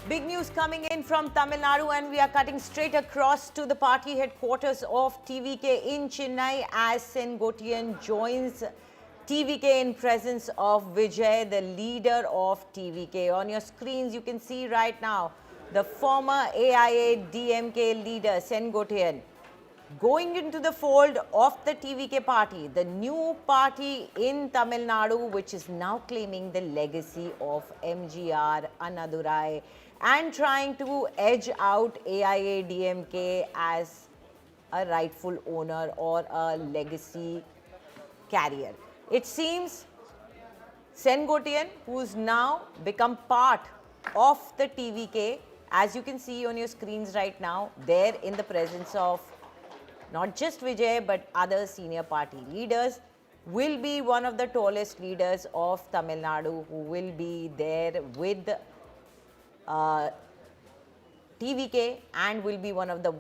Big news coming in from Tamil Nadu, and we are cutting straight across to the party headquarters of TVK in Chennai as Sengotian joins TVK in presence of Vijay, the leader of TVK. On your screens, you can see right now the former AIA DMK leader Sengotian going into the fold of the TVK party, the new party in Tamil Nadu, which is now claiming the legacy of MGR, Annadurai, and trying to edge out AIA DMK as a rightful owner or a legacy carrier. It seems Sengotian, who's now become part of the TVK, as you can see on your screens right now, there in the presence of not just Vijay but other senior party leaders, will be one of the tallest leaders of Tamil Nadu, who will be there with TVK and will be one of the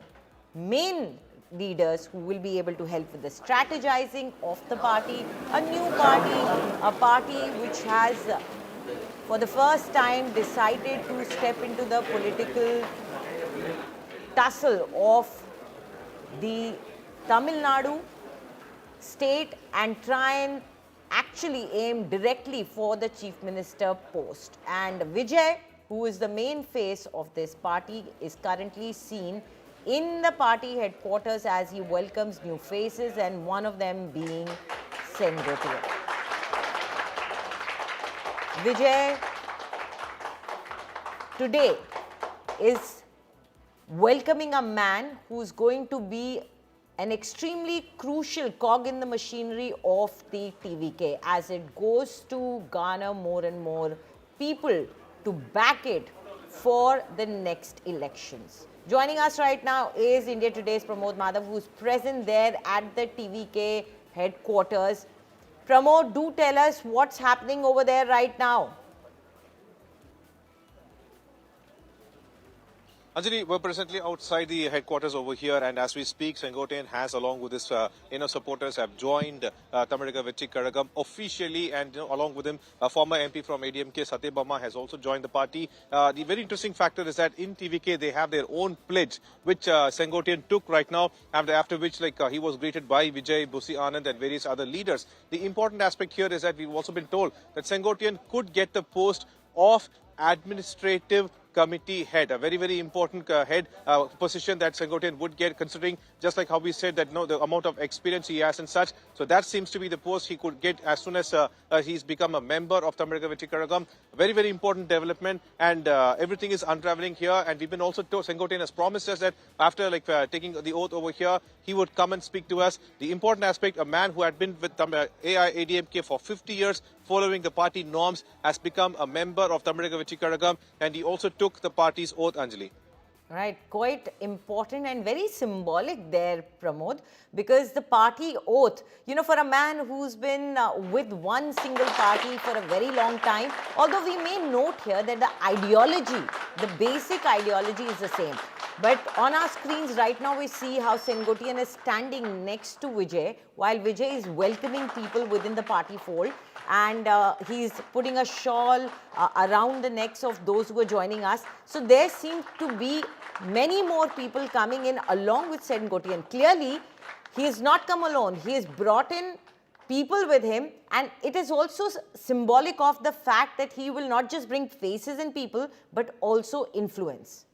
main leaders who will be able to help with the strategizing of the party. A new party, a party which has for the first time decided to step into the political tussle of the Tamil Nadu state and try and actually aim directly for the Chief Minister post. And Vijay, who is the main face of this party, is currently seen in the party headquarters as he welcomes new faces, and one of them being Sengotian. Vijay today is welcoming a man who's going to be an extremely crucial cog in the machinery of the TVK as it goes to garner more and more people to back it for the next elections. Joining us right now is India Today's Pramod Madhav, who's present there at the TVK headquarters. Pramod, do tell us what's happening over there right now. Anjali, we're presently outside the headquarters over here, and as we speak, Sengotian has, along with his supporters, have joined Tamilaga Vetti Kazhagam officially, and along with him, a former MP from ADMK, Satyabama, has also joined the party. The very interesting factor is that in TVK, they have their own pledge, which Sengotian took right now, after which he was greeted by Vijay, Busi Anand, and various other leaders. The important aspect here is that we've also been told that Sengotian could get the post of administrative committee head, a very, very important head position that Sengotian would get, considering just like how we said that the amount of experience he has and such. So that seems to be the post he could get as soon as he's become a member of Tamilaga Vetti Kazhagam. Very, very important development, and everything is unraveling here. And we've been also told, Sengotian has promised us that after taking the oath over here, he would come and speak to us. The important aspect, a man who had been with AIADMK for 50 years, following the party norms, has become a member of Tamilaga Vetti Kazhagam, and he also took the party's oath, Anjali. Right, quite important and very symbolic there, Pramod, because the party oath, for a man who's been with one single party for a very long time, although we may note here that the ideology, the basic ideology is the same. But on our screens right now, we see how Sengotian is standing next to Vijay, while Vijay is welcoming people within the party fold. And he's putting a shawl around the necks of those who are joining us. So there seem to be many more people coming in along with Sengotian. Clearly, he has not come alone. He has brought in people with him, and it is also symbolic of the fact that he will not just bring faces and people, but also influence.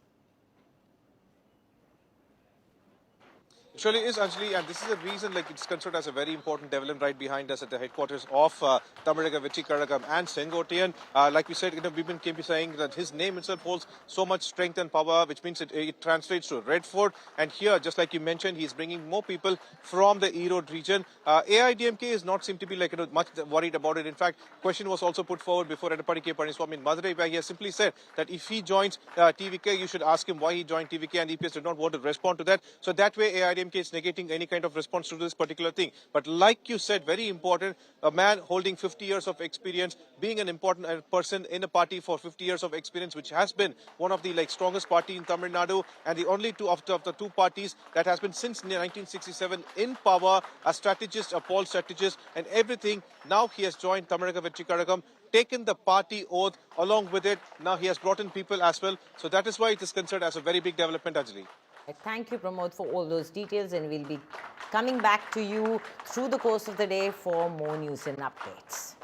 It surely is, Anjali, and this is the reason it's considered as a very important development right behind us at the headquarters of Tamilaga Vetti Kazhagam and Sengotian. Like we said, we've been saying that his name itself holds so much strength and power, which means it translates to Red Fort. And here, just like you mentioned, he's bringing more people from the Erode region. AIDMK is not seem to be much worried about it. In fact, question was also put forward before Edappadi K. Palaniswamy in Madurai, where he has simply said that if he joins TVK, you should ask him why he joined TVK, and EPS did not want to respond to that. So that way, AIDMK is negating any kind of response to this particular thing. But like you said, very important, a man holding 50 years of experience, being an important person in a party for 50 years of experience, which has been one of the strongest party in Tamil Nadu, and the only two of the two parties that has been since 1967 in power, a strategist, a poll strategist, and everything. Now he has joined Tamilaga Vetti Kazhagam taken the party oath. Along with it, now he has brought in people as well. So that is why it is considered as a very big development, Anjali. Thank you, Pramod, for all those details, and we'll be coming back to you through the course of the day for more news and updates.